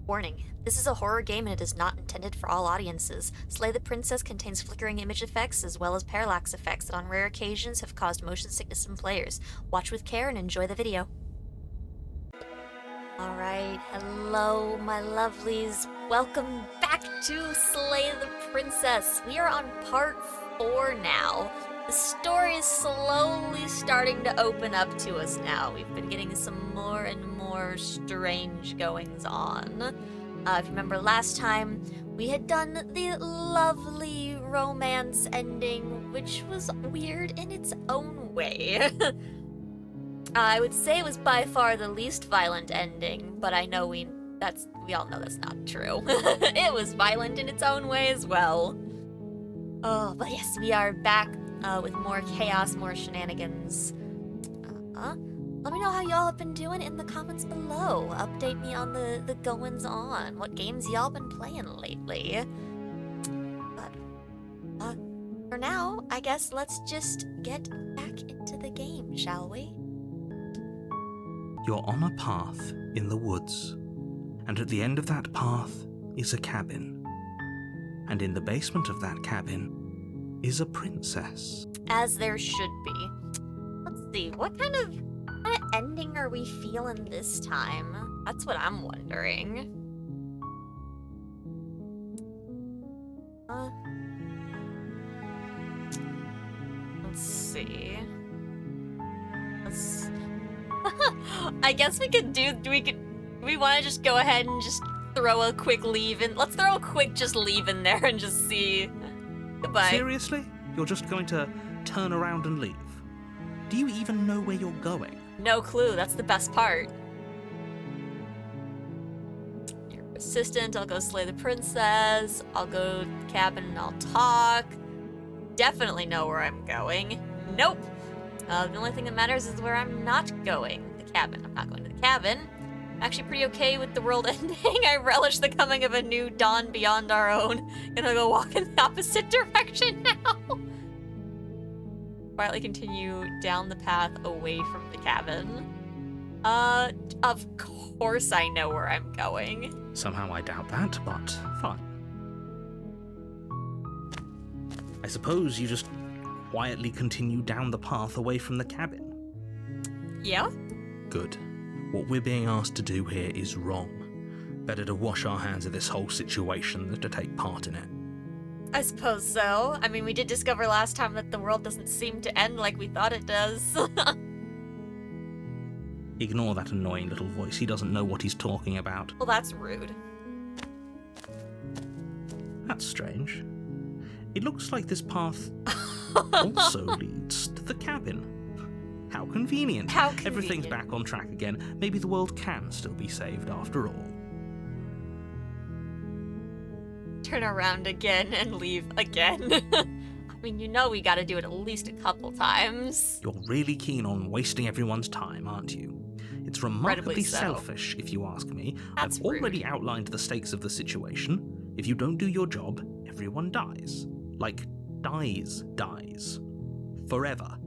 Warning, this is a horror game and it is not intended for all audiences. Slay the Princess contains flickering image effects as well as parallax effects that on rare occasions have caused motion sickness in players. Watch with care and enjoy the video. Alright, hello my lovelies. Welcome back to Slay the Princess. We are on part 4 now. The story is slowly starting to open up to us now. We've been getting some more and more strange goings on. If you remember last time, we had done the lovely romance ending, which was weird in its own way. I would say it was by far the least violent ending, but I know we all know that's not true. It was violent in its own way as well. Oh, but yes, we are back with more chaos, more shenanigans. Let me know how y'all have been doing in the comments below. Update me on the goings-on. What games y'all been playing lately? But, for now, I guess let's just get back into the game, shall we? You're on a path in the woods, and at the end of that path is a cabin. And in the basement of that cabin is a princess. As there should be. Let's see, what kind of ending are we feeling this time? That's what I'm wondering. Let's see. I guess we could do we want to just go ahead and just throw a quick leave in? Let's throw a quick just leave in there and just see. Goodbye. Seriously? You're just going to turn around and leave? Do you even know where you're going? No clue, that's the best part. You're persistent, I'll go slay the princess, I'll go to the cabin and I'll talk. Definitely know where I'm going. Nope. The only thing that matters is where I'm not going. The cabin. I'm not going to the cabin. I'm actually pretty okay with the world ending. I relish the coming of a new dawn beyond our own. Gonna go walk in the opposite direction now. Quietly continue down the path away from the cabin. Of course I know where I'm going. Somehow I doubt that, but fine. I suppose you just quietly continue down the path away from the cabin. Yeah? Good. What we're being asked to do here is wrong. Better to wash our hands of this whole situation than to take part in it. I suppose so. I mean, we did discover last time that the world doesn't seem to end like we thought it does. Ignore that annoying little voice. He doesn't know what he's talking about. Well, that's rude. That's strange. It looks like this path also leads to the cabin. How convenient. How convenient. Everything's back on track again. Maybe the world can still be saved after all. Turn around again and leave again. I mean, you know we gotta do it at least a couple times. You're really keen on wasting everyone's time, aren't you? It's remarkably so. selfish, if you ask me. That's I've already rude. outlined the stakes of the situation. If you don't do your job, everyone dies. Like, dies. Forever.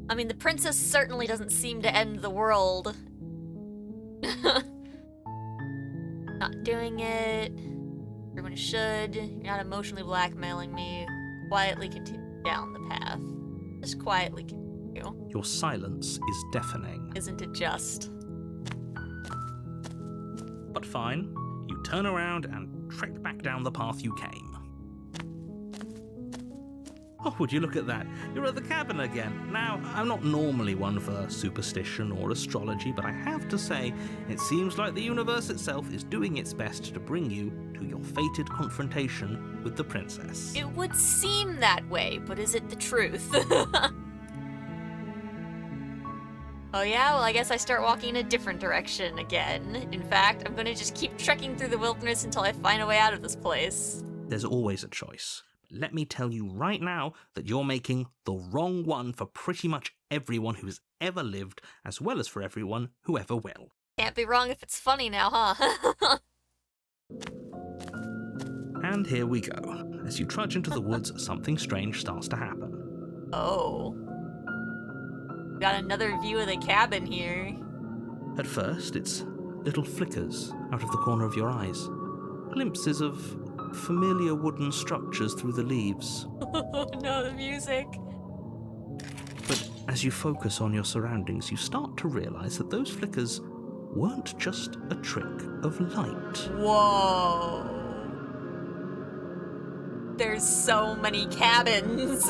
I mean, the princess certainly doesn't seem to end the world. Not doing it. Everyone should. You're not emotionally blackmailing me. Quietly continue down the path. Just quietly continue. Your silence is deafening. Isn't it just? But fine. You turn around and trek back down the path you came. Oh, would you look at that? You're at the cabin again. Now, I'm not normally one for superstition or astrology, but I have to say, it seems like the universe itself is doing its best to bring you to your fated confrontation with the princess. It would seem that way, but is it the truth? Oh yeah? Well, I guess I start walking in a different direction again. In fact, I'm gonna just keep trekking through the wilderness until I find a way out of this place. There's always a choice. Let me tell you right now that you're making the wrong one for pretty much everyone who's ever lived, as well as for everyone who ever will. Can't be wrong if it's funny now, huh? And here we go. As you trudge into the woods, something strange starts to happen. Oh. Got another view of the cabin here. At first, it's little flickers out of the corner of your eyes. Glimpses of familiar wooden structures through the leaves. Oh no, the music. But as you focus on your surroundings, you start to realize that those flickers weren't just a trick of light. Whoa. There's so many cabins.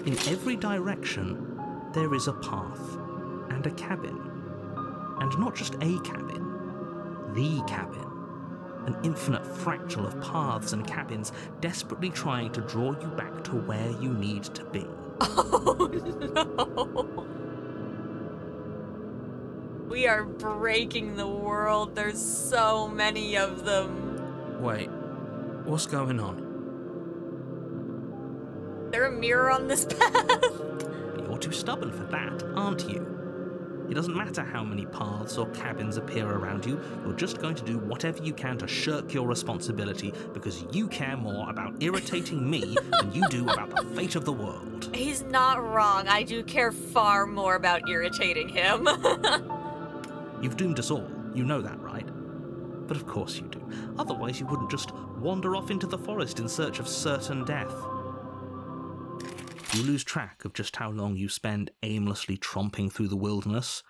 In every direction, there is a path and a cabin. And not just a cabin, the cabin. An infinite fractal of paths and cabins desperately trying to draw you back to where you need to be. Oh no. We are breaking the world. There's so many of them. Wait, what's going on? There a mirror on this path? You're too stubborn for that, aren't you? It doesn't matter how many paths or cabins appear around you, you're just going to do whatever you can to shirk your responsibility because you care more about irritating me than you do about the fate of the world. He's not wrong. I do care far more about irritating him. You've doomed us all, you know that, right? But of course you do. Otherwise you wouldn't just wander off into the forest in search of certain death. You lose track of just how long you spend aimlessly tromping through the wilderness,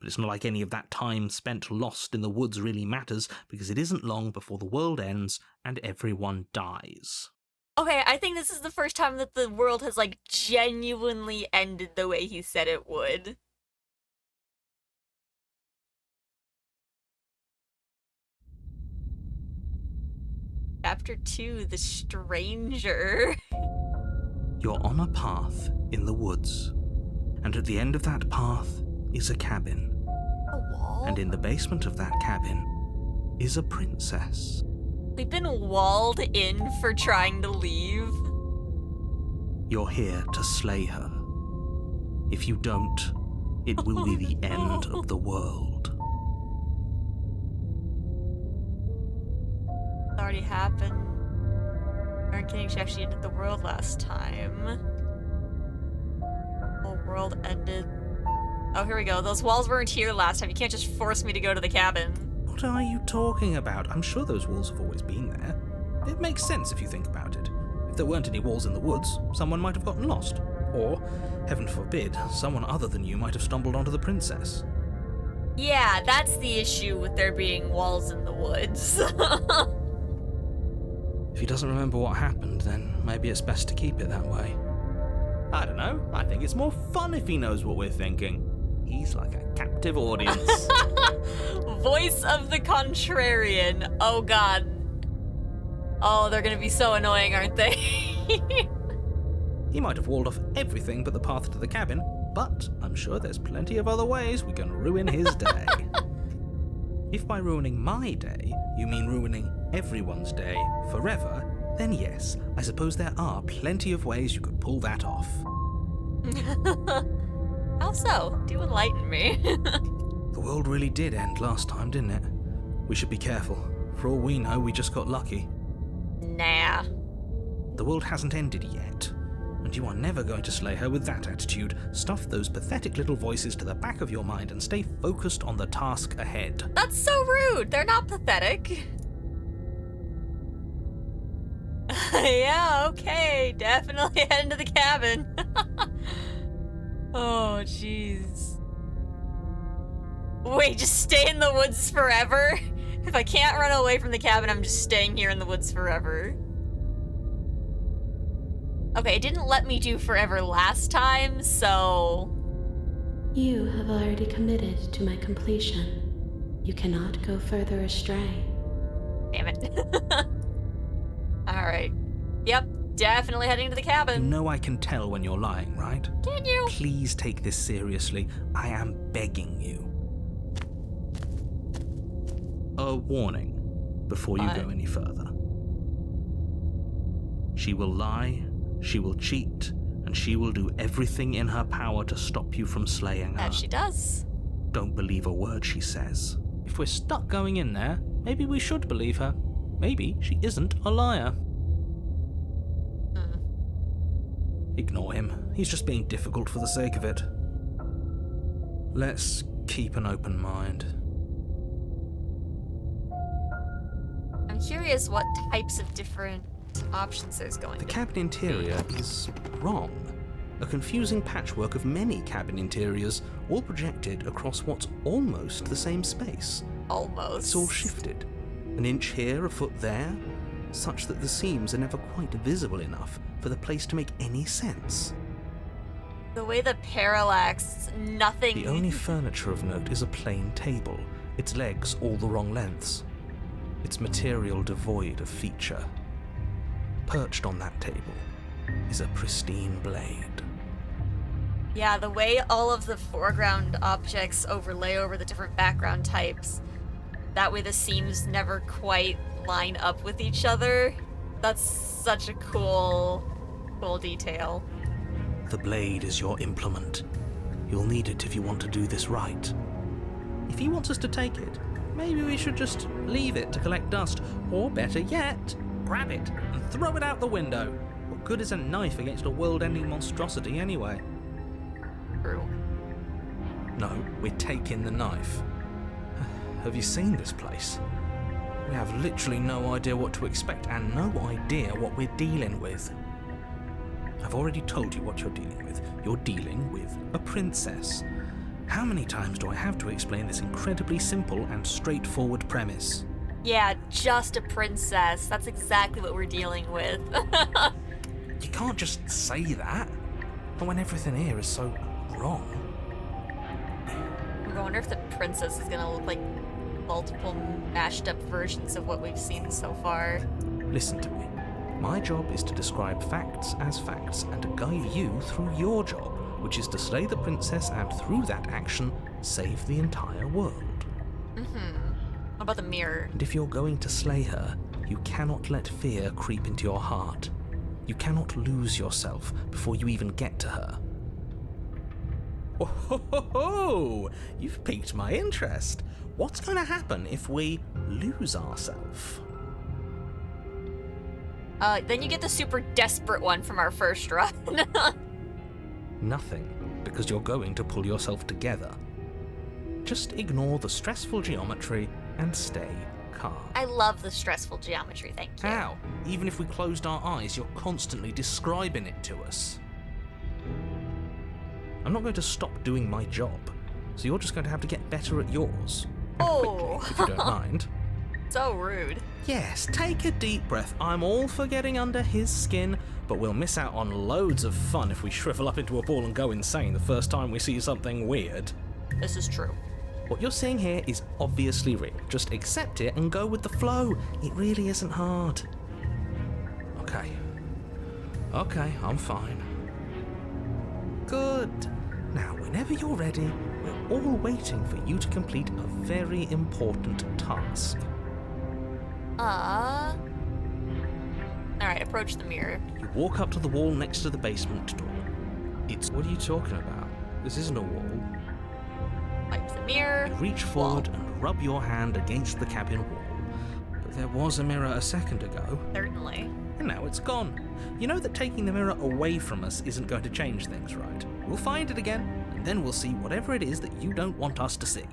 but it's not like any of that time spent lost in the woods really matters, because it isn't long before the world ends and everyone dies. Okay, I think this is the first time that the world has, like, genuinely ended the way he said it would. Chapter 2, The Stranger. You're on a path in the woods, and at the end of that path is a cabin. A wall? And in the basement of that cabin is a princess. We've been walled in for trying to leave. You're here to slay her. If you don't, it will be the end of the world. It's already happened. Aren't kidding, she actually ended the world last time. The whole world ended. Oh, here we go. Those walls weren't here last time. You can't just force me to go to the cabin. What are you talking about? I'm sure those walls have always been there. It makes sense if you think about it. If there weren't any walls in the woods, someone might have gotten lost. Or, heaven forbid, someone other than you might have stumbled onto the princess. Yeah, that's the issue with there being walls in the woods. If he doesn't remember what happened, then maybe it's best to keep it that way. I don't know. I think it's more fun if he knows what we're thinking. He's like a captive audience. Voice of the contrarian. Oh god. Oh, they're gonna be so annoying, aren't they? He might have walled off everything but the path to the cabin, but I'm sure there's plenty of other ways we can ruin his day. If by ruining my day, you mean ruining everyone's day forever, then yes, I suppose there are plenty of ways you could pull that off. How so? Do enlighten me. The world really did end last time, didn't it? We should be careful. For all we know, we just got lucky. Nah. The world hasn't ended yet, and you are never going to slay her with that attitude. Stuff those pathetic little voices to the back of your mind and stay focused on the task ahead. That's so rude. They're not pathetic. Yeah, okay. Definitely head into the cabin. Oh, jeez. Wait, just stay in the woods forever? If I can't run away from the cabin, I'm just staying here in the woods forever. Okay, it didn't let me do forever last time, so... You have already committed to my completion. You cannot go further astray. Damn it. Alright. Yep, definitely heading to the You cabin. know I can tell when you're lying, right? Can you? Please take this seriously. I am begging you. A warning before you go any further. She will lie, she will cheat, and she will do everything in her power to stop you from slaying her. That she does. Don't believe a word she says. If we're stuck going in there, maybe we should believe her. Maybe she isn't a liar. Ignore him. He's just being difficult for the sake of it. Let's Keep an open mind. I'm curious what types of different options there's going The to be. cabin interior is wrong. A confusing patchwork of many cabin interiors, all projected across what's almost the same space. Almost. It's all shifted. An inch here, a foot there, such that the seams are never quite visible enough for the place to make any sense. The way the parallax, nothing... The only furniture of note is a plain table, its legs all the wrong lengths, its material devoid of feature. Perched on that table is a pristine blade. Yeah, the way all of the foreground objects overlay over the different background types, that way the seams never quite line up with each other. That's such a cool detail. The blade is your implement. You'll need it if you want to do this right. If he wants us to take it, maybe we should just leave it to collect dust. Or better yet, grab it and throw it out the window. What good is a knife against a world-ending monstrosity anyway? True. No, we're taking the knife. Have you seen this place? We have literally no idea what to expect and no idea what we're dealing with. I've already told you what you're dealing with. You're dealing with a princess. How many times do I have to explain this incredibly simple and straightforward premise? Yeah, just a princess. That's exactly what we're dealing with. You can't just say that. But when everything here is so wrong. I wonder if the princess is gonna look like multiple mashed up versions of what we've seen so far. Listen to me. My job is to describe facts as facts and to guide you through your job, which is to slay the princess and through that action, save the entire world. What about the mirror? And if you're going to slay her, you cannot let fear creep into your heart. You cannot lose yourself before you even get to her. Oh, ho, ho, ho. You've piqued my interest. What's going to happen if we lose ourselves? Then you get the super desperate one from our first run. Nothing, because you're going to pull yourself together. Just ignore the stressful geometry and stay calm. I love the stressful geometry, thank you. How? Even if we closed our eyes, you're constantly describing it to us. I'm not going to stop doing my job, so you're just going to have to get better at yours. And quickly, if you don't mind. So rude. Yes, take a deep breath. I'm all for getting under his skin, but we'll miss out on loads of fun if we shrivel up into a ball and go insane the first time we see something weird. This is true. What you're seeing here is obviously real. Just accept it and go with the flow. It really isn't hard. Okay, I'm fine. Good. Now, whenever you're ready, we're all waiting for you to complete a very important task. Alright, approach the mirror. You walk up to the wall next to the basement door. What are you talking about? This isn't a wall. Wipe the mirror. You reach forward and rub your hand against the cabin wall. But there was a mirror a second ago. Certainly. And now it's gone. You know that taking the mirror away from us isn't going to change things, right? We'll find it again, and then we'll see whatever it is that you don't want us to see.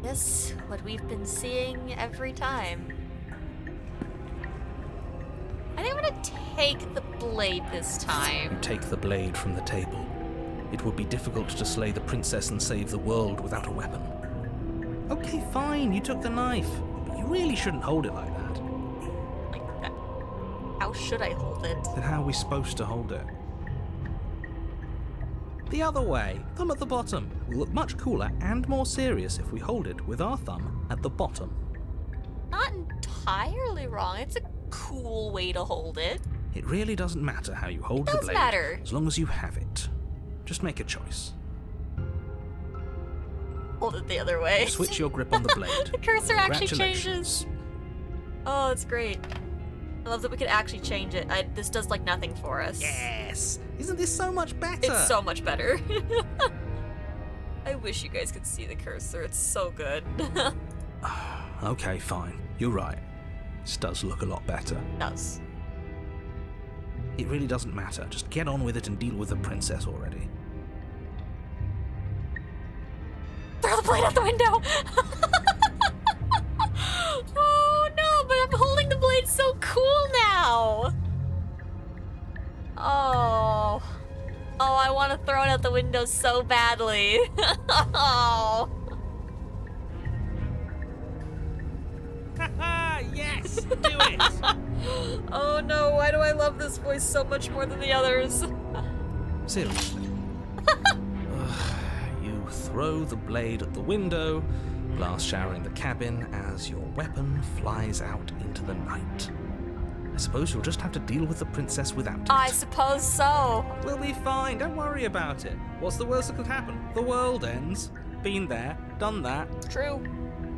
Yes, what we've been seeing every time. I think I'm gonna take the blade this time. You take the blade from the table. It would be difficult to slay the princess and save the world without a weapon. Okay, fine, you took the knife, but you really shouldn't hold it like that. Like that. How should I hold it? Then how are we supposed to hold it? The other way, thumb at the bottom. Will look much cooler and more serious if we hold it with our thumb at the bottom. Not entirely wrong. It's a cool way to hold it. It really doesn't matter how you hold the Does blade, matter. as long as you have it. Just make a choice. Hold it the other way. Switch your grip on the blade. The cursor actually Congratulations. changes. Oh, it's great. I love that we could actually change it. This does like nothing for us. Yes! Isn't this so much better? It's so much better. I wish you guys could see the cursor. It's so good. Okay, fine. You're right. This does look a lot better. It does. It really doesn't matter. Just get on with it and deal with the princess already. the blade out the window! Oh no, but I'm holding the blade so cool now! Oh. Oh, I want to throw it out the window so badly. Oh. Yes, do it! Oh no, why do I love this voice so much more than the others? Seriously. You throw the blade at the window, glass showering the cabin as your weapon flies out into the night. I suppose you'll just have to deal with the princess without it. I suppose so. We'll be fine, don't worry about it. What's the worst that could happen? The world ends. Been there, done that. True.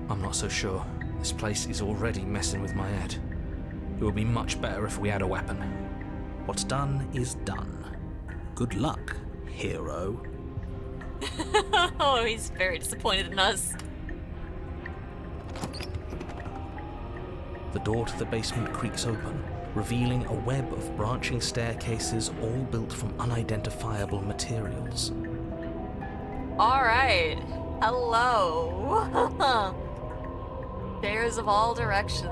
I'm not so sure. This place is already messing with my head. It would be much better if we had a weapon. What's done is done. Good luck, hero. Oh, he's very disappointed in us. The door to the basement creaks open, revealing a web of branching staircases all built from unidentifiable materials. Alright. Hello. Stairs of all directions.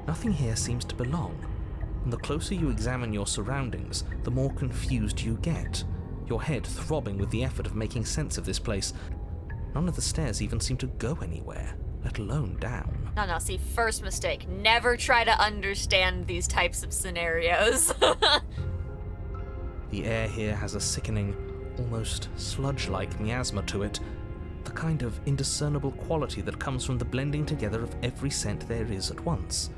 Nothing here seems to belong, and the closer you examine your surroundings, the more confused you get, your head throbbing with the effort of making sense of this place. None of the stairs even seem to go anywhere, let alone down. No, see, first mistake. Never try to understand these types of scenarios. The air here has a sickening, almost sludge-like miasma to it, the kind of indiscernible quality that comes from the blending together of every scent there is at once.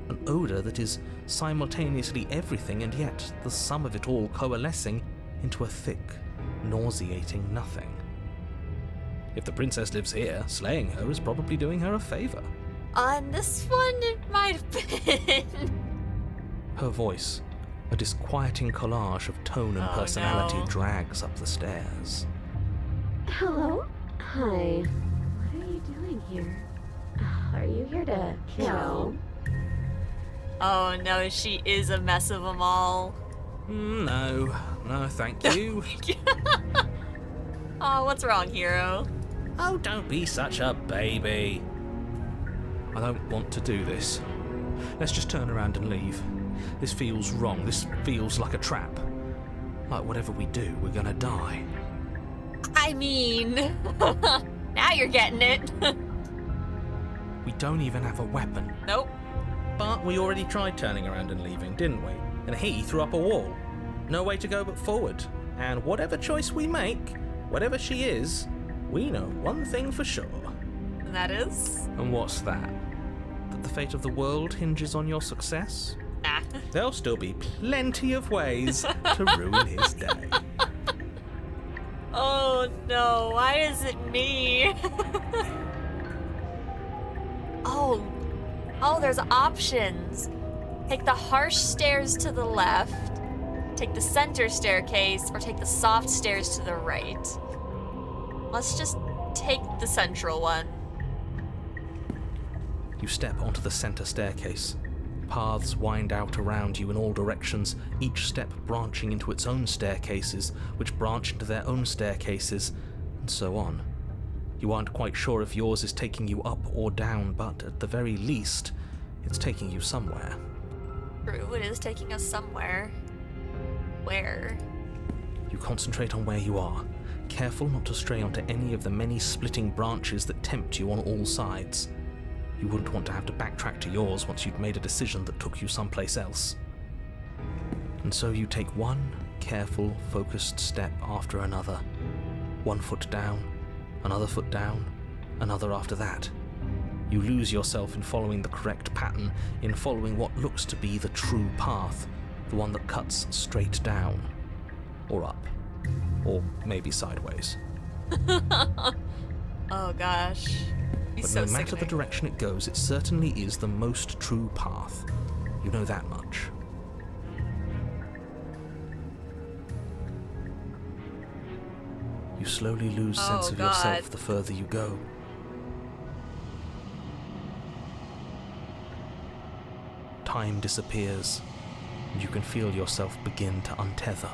An odour that is simultaneously everything and yet the sum of it all coalescing into a thick, nauseating nothing. If the princess lives here, slaying her is probably doing her a favour. On this one, it might have been. Her voice, a disquieting collage of tone and personality, no. drags up the stairs. Hello? Hi. What are you doing here? Are you here to kill? Oh no, she is a mess of them all. No, thank you. Oh, what's wrong, hero? Oh, don't be such a baby. I don't want to do this. Let's just turn around and leave. This feels wrong. This feels like a trap. Like whatever we do, we're gonna die. I mean, now you're getting it. We don't even have a weapon. Nope. But we already tried turning around and leaving, didn't we? And he threw up a wall. No way to go but forward. And whatever choice we make, whatever she is, we know one thing for sure. And that is? And what's that? That the fate of the world hinges on your success? Nah. There'll still be plenty of ways to ruin his day. Oh no, why is it me? Oh, there's options. Take the harsh stairs to the left, take the center staircase, or take the soft stairs to the right. Let's just take the central one. You step onto the center staircase. Paths wind out around you in all directions, each step branching into its own staircases, which branch into their own staircases, and so on. You aren't quite sure if yours is taking you up or down, but at the very least, it's taking you somewhere. True, it is taking us somewhere. Where? You concentrate on where you are, careful not to stray onto any of the many splitting branches that tempt you on all sides. You wouldn't want to have to backtrack to yours once you'd made a decision that took you someplace else. And so you take one careful, focused step after another. 1 foot down, another foot down, another after that. You lose yourself in following the correct pattern, in following what looks to be the true path, the one that cuts straight down, or up, or maybe sideways. Oh gosh. But no matter the direction it goes, it certainly is the most true path. You know that much. You slowly lose sense of yourself the further you go. Time disappears, and you can feel yourself begin to untether.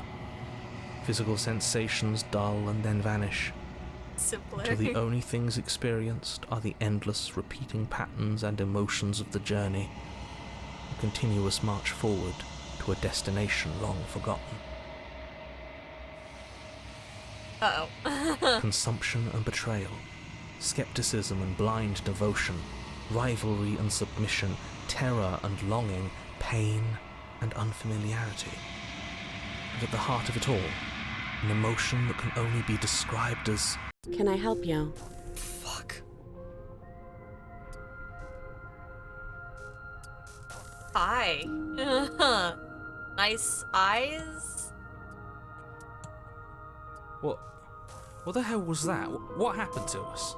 Physical sensations dull and then vanish. Simpler. Till the only things experienced are the endless repeating patterns and emotions of the journey, a continuous march forward to a destination long forgotten. Uh-oh. Consumption and betrayal, skepticism and blind devotion, rivalry and submission, terror and longing, pain and unfamiliarity. And at the heart of it all, an emotion that can only be described as... Can I help you? Fuck. Hi. Nice eyes? What the hell was that? What happened to us?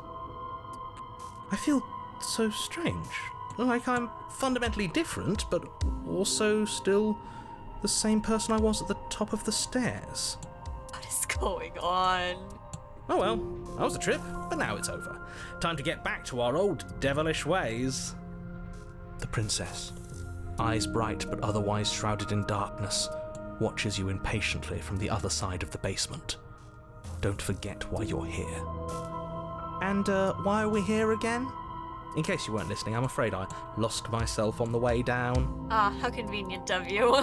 I feel so strange. Like I'm fundamentally different, but also still the same person I was at the top of the stairs. What is going on? Oh well, that was a trip, but now it's over. Time to get back to our old devilish ways. The princess, eyes bright but otherwise shrouded in darkness, watches you impatiently from the other side of the basement. Don't forget why you're here. And why are we here again? In case you weren't listening, I'm afraid I lost myself on the way down. Ah, how convenient of you.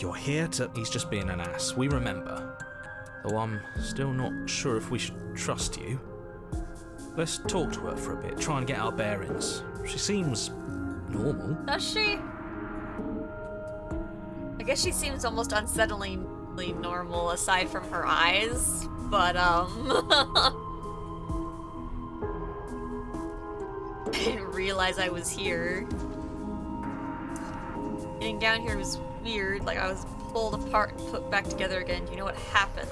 You're here to... He's just being an ass, we remember. Though I'm still not sure if we should trust you. Let's talk to her for a bit, try and get our bearings. She seems normal. Does she? I guess she seems almost unsettlingly normal aside from her eyes, but I didn't realize I was here. Getting down here was weird, like I was pulled apart and put back together again. Do you know what happened?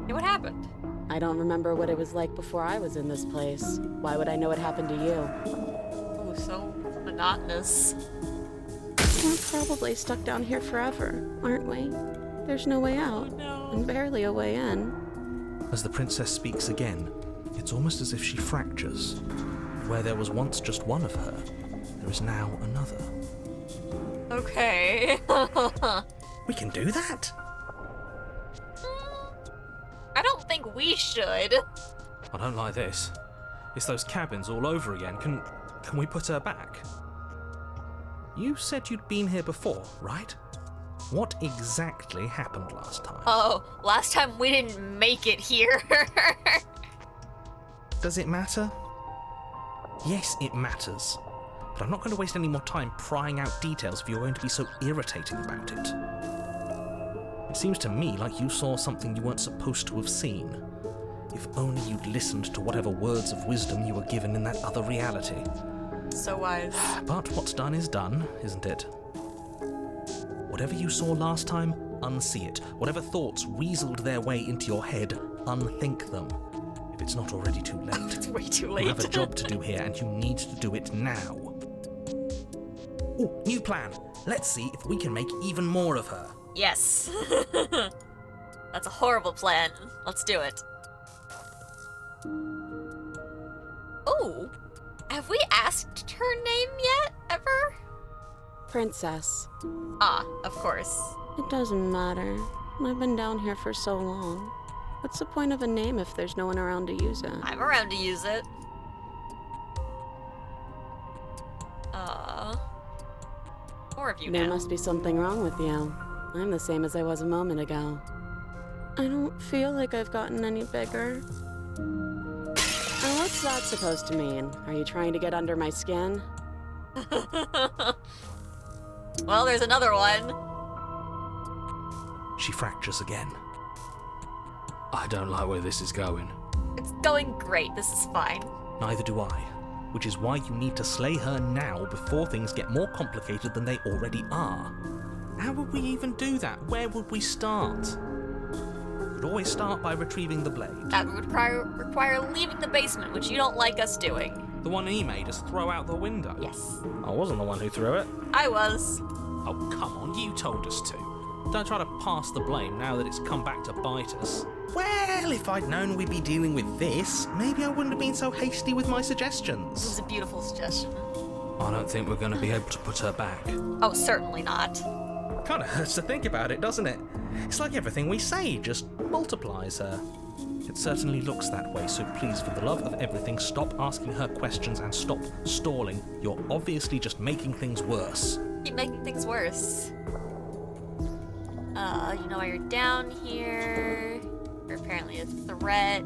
You know what happened? I don't remember what it was like before I was in this place. Why would I know what happened to you? Oh, so monotonous. We're probably stuck down here forever, aren't we? There's no way out, Oh, no. and barely a way in. As the princess speaks again, it's almost as if she fractures. Where there was once just one of her, there is now another. Okay. We can do that? I don't think we should. I don't like this. It's those cabins all over again. Can we put her back? You said you'd been here before, right? What exactly happened last time? Oh, last time we didn't make it here. Does it matter? Yes, it matters. But I'm not going to waste any more time prying out details if you're going to be so irritating about it. It seems to me like you saw something you weren't supposed to have seen. If only you'd listened to whatever words of wisdom you were given in that other reality. So wise. But what's done is done, isn't it? Whatever you saw last time, unsee it. Whatever thoughts weaseled their way into your head, unthink them. If it's not already too late. It's way too You late. have a job to do here, and you need to do it now. Oh, new plan. Let's see if we can make even more of her. Yes. That's a horrible plan. Let's do it. Oh, have we asked her name yet, ever? Princess. Ah, of course. It doesn't matter. I've been down here for so long. What's the point of a name if there's no one around to use it? I'm around to use it. More of you There now. must be something wrong with you. I'm the same as I was a moment ago. I don't feel like I've gotten any bigger. Now, what's that supposed to mean? Are you trying to get under my skin? Well, there's another one. She fractures again. I don't like where this is going. It's going great. This is fine. Neither do I. Which is why you need to slay her now before things get more complicated than they already are. How would we even do that? Where would we start? We'd always start by retrieving the blade. That would require leaving the basement, which you don't like us doing. The one he made us throw out the window. Yes. I wasn't the one who threw it. I was. Oh, come on, you told us to. Don't try to pass the blame now that it's come back to bite us. Well, if I'd known we'd be dealing with this, maybe I wouldn't have been so hasty with my It suggestions. was a beautiful suggestion. I don't think we're going to be able to put her back. Oh, certainly not. Kind of hurts to think about it, doesn't it? It's like everything we say just multiplies her. It certainly looks that way, so please, for the love of everything, stop asking her questions and stop stalling. You're obviously just making things worse. Keep making things worse. You know why you're down here. You're apparently a threat.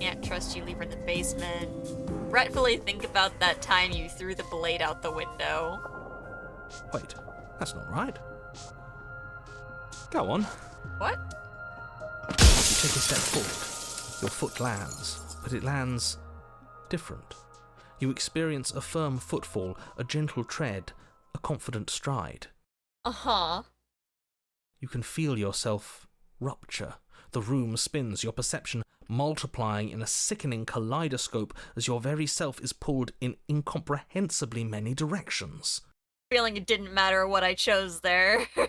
Can't trust you, leave her in the basement. Regretfully think about that time you threw the blade out the window. Wait, that's not right. Go on. What? You take a step forward. Your foot lands, but it lands different. You experience a firm footfall, a gentle tread, a confident stride. Uh-huh. You can feel yourself rupture. The room spins, your perception multiplying in a sickening kaleidoscope as your very self is pulled in incomprehensibly many directions. Feeling it didn't matter what I chose there. You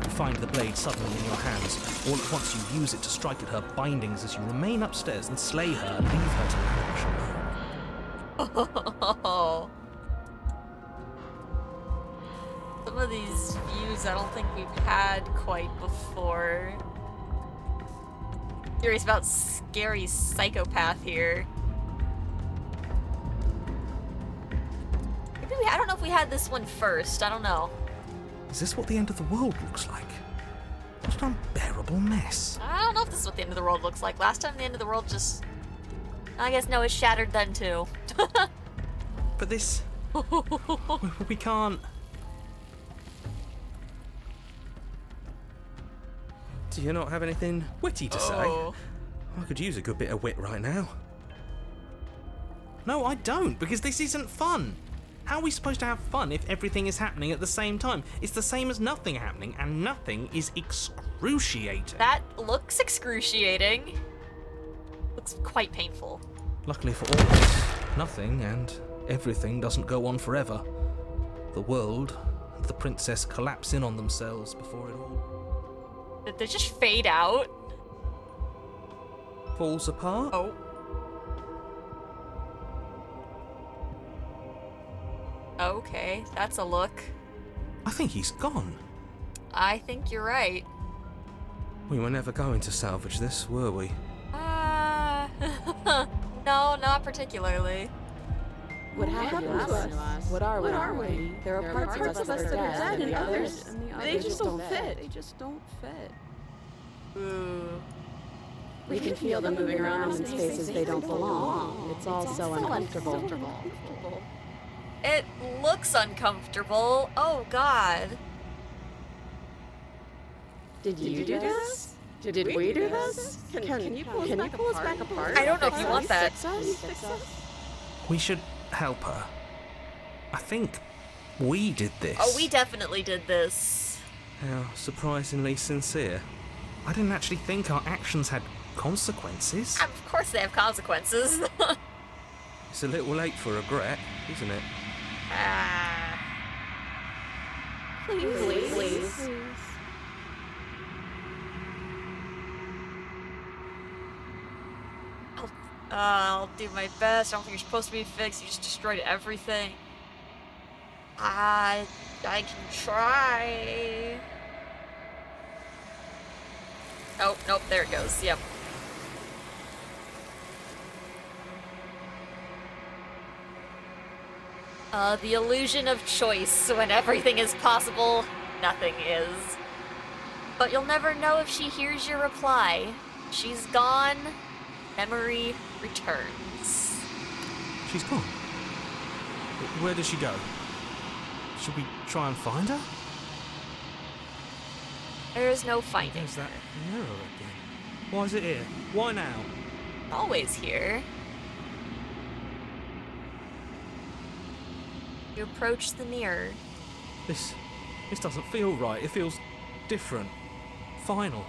find the blade suddenly in your hands. All at once you use it to strike at her bindings as you remain upstairs and slay her and leave her to languish alone. Oh. Some of these views I don't think we've had quite before. Curious about scary psychopath here. Maybe I don't know if we had this one first. I don't know. Is this what the end of the world looks like? What an unbearable mess. I don't know if this is what the end of the world looks like. Last time the end of the world just... I guess no, it shattered then too. But this... we can't... Do you not have anything witty to say? I could use a good bit of wit right now. No, I don't, because this isn't fun. How are we supposed to have fun if everything is happening at the same time? It's the same as nothing happening, and nothing is excruciating. That looks excruciating. Looks quite painful. Luckily for all of us, nothing and everything doesn't go on forever. The world and the princess collapse in on themselves before it all Did they just fade out? falls apart. Oh. Okay, that's a look. I think he's gone. I think you're right. We were never going to salvage this, were we? No, not particularly. What happened to us? What are we? There are parts of us that are dead, and others, they just don't fit. They just don't fit. Ooh. We can feel them moving around in spaces they don't belong. It's all so uncomfortable. It looks uncomfortable. Oh, God. Did you do this? Did we do this? Can you pull us back apart? I don't know if you want that. We should help her. I think we did this. Oh, we definitely did this. How surprisingly sincere. I didn't actually think our actions had consequences. Of course they have consequences. It's a little late for regret, isn't it? Please. I'll do my best. I don't think you're supposed to be fixed. You just destroyed everything. I can try. Oh, nope, there it goes. Yep. The illusion of choice. When everything is possible, nothing is. But you'll never know if she hears your reply. She's gone. Memory returns. She's gone. Where did she go? Should we try and find her? There is no finding There's that her. mirror again. Why is it here? Why now? Always here. You approach the mirror. This doesn't feel right. It feels different. Final.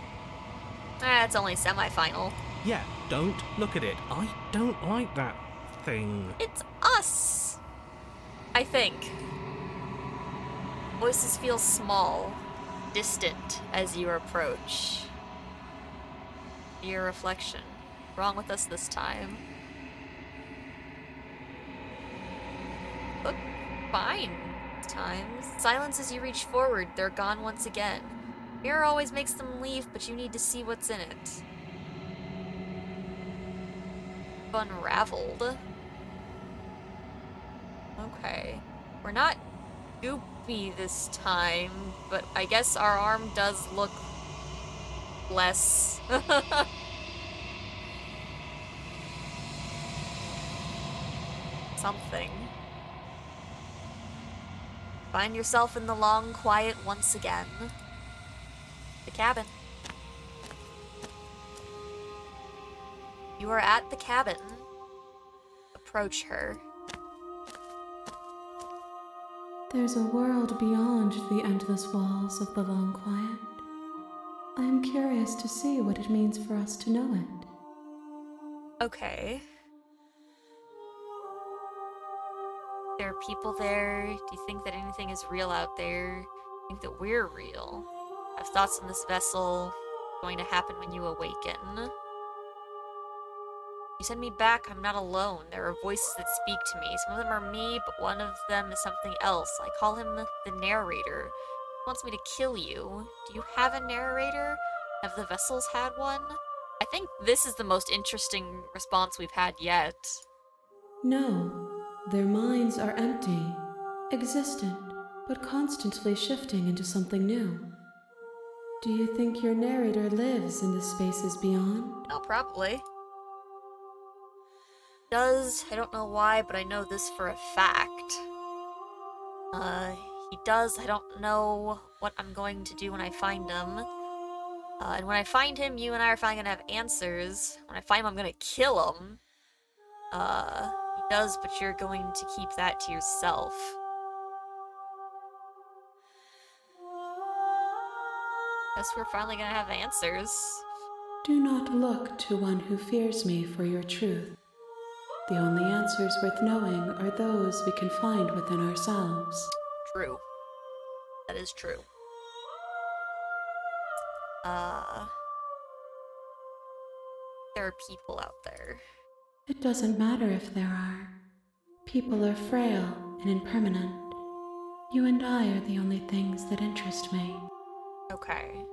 It's only semi-final. Yeah, don't look at it. I don't like that thing. It's us! I think. Voices feel small, distant as you approach. Your reflection. Wrong with us this time. look fine at times. Silence as you reach forward, they're gone once again. Mirror always makes them leave, but you need to see what's in it. Unraveled. Okay. We're not goopy this time, but I guess our arm does look less. Something. Find yourself in the long quiet once again. The cabin. You are at the cabin. Approach her. There's a world beyond the endless walls of the long quiet. I am curious to see what it means for us to know it. Okay. There are people there. Do you think that anything is real out there? Think that we're real? I have thoughts on this vessel. Going to happen when you awaken. You send me back, I'm not alone. There are voices that speak to me. Some of them are me, but one of them is something else. I call him the narrator. He wants me to kill you. Do you have a narrator? Have the vessels had one? I think this is the most interesting response we've had yet. No, their minds are empty, existent, but constantly shifting into something new. Do you think your narrator lives in the spaces beyond? Oh, probably. Does. I don't know why, but I know this for a fact. He does. I don't know what I'm going to do when I find him. And when I find him, you and I are finally gonna have answers. When I find him, I'm gonna kill him. He does, but you're going to keep that to yourself. Guess we're finally gonna have answers. Do not look to one who fears me for your truth. The only answers worth knowing are those we can find within ourselves. True. That is true. There are people out there. It doesn't matter if there are. People are frail and impermanent. You and I are the only things that interest me. Okay.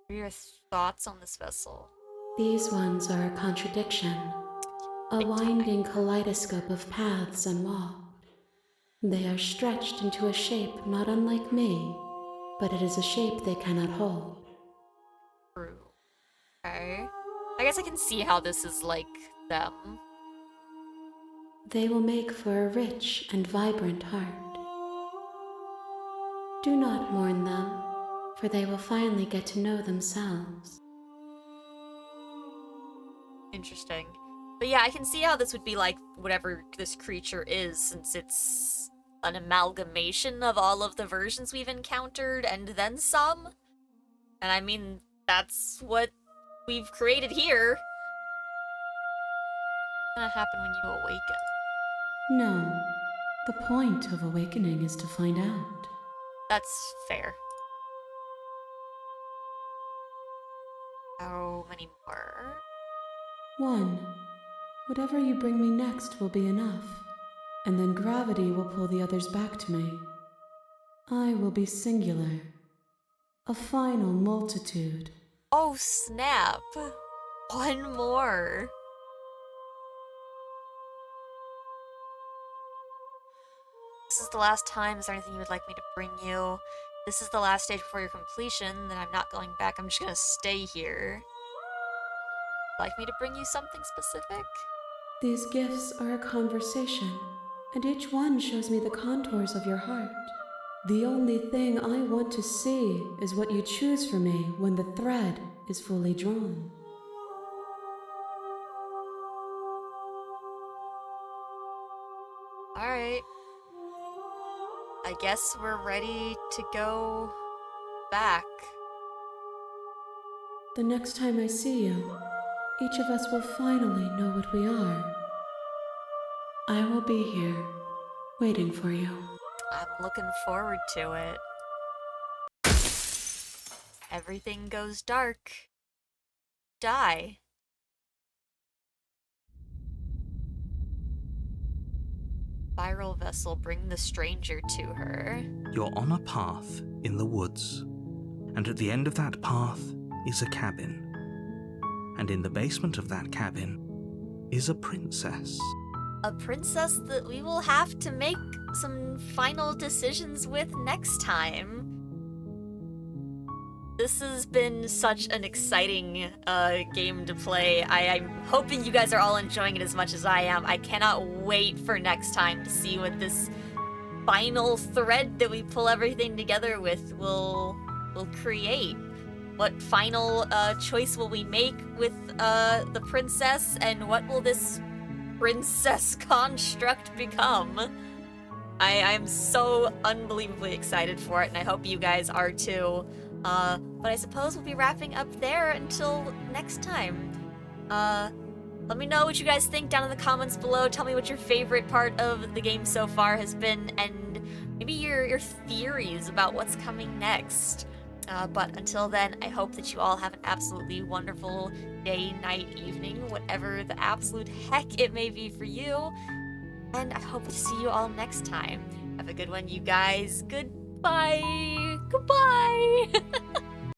What are your thoughts on this vessel? These ones are a contradiction, a winding kaleidoscope of paths unwalked. They are stretched into a shape not unlike me, but it is a shape they cannot hold. True. Okay. I guess I can see how this is like them. They will make for a rich and vibrant heart. Do not mourn them, for they will finally get to know themselves. Interesting. But yeah, I can see how this would be like whatever this creature is, since it's an amalgamation of all of the versions we've encountered and then some. And I mean, that's what we've created here. What's gonna happen when you awaken? No, the point of awakening is to find out. That's fair. How many more? One, whatever you bring me next will be enough, and then gravity will pull the others back to me. I will be singular, a final multitude. Oh, snap. One more. This is the last time. Is there anything you would like me to bring you? This is the last stage before your completion, then I'm not going back. I'm just gonna stay here. Like me to bring you something specific? These gifts are a conversation, and each one shows me the contours of your heart. The only thing I want to see is what you choose for me when the thread is fully drawn. Alright. I guess we're ready to go back. The next time I see you, each of us will finally know what we are. I will be here, waiting for you. I'm looking forward to it. Everything goes dark. Die. spiral vessel bring the stranger to her? You're on a path in the woods, and at the end of that path is a cabin. And in the basement of that cabin is a princess. A princess that we will have to make some final decisions with next time. This has been such an exciting game to play. I'm hoping you guys are all enjoying it as much as I am. I cannot wait for next time to see what this final thread that we pull everything together with will create. What final choice will we make with the princess, and what will this princess construct become? I'm so unbelievably excited for it, and I hope you guys are too. But I suppose we'll be wrapping up there until next time. Let me know what you guys think down in the comments below. Tell me what your favorite part of the game so far has been, and maybe your theories about what's coming next. But until then, I hope that you all have an absolutely wonderful day, night, evening, whatever the absolute heck it may be for you. And I hope to see you all next time. Have a good one, you guys. Goodbye. Goodbye.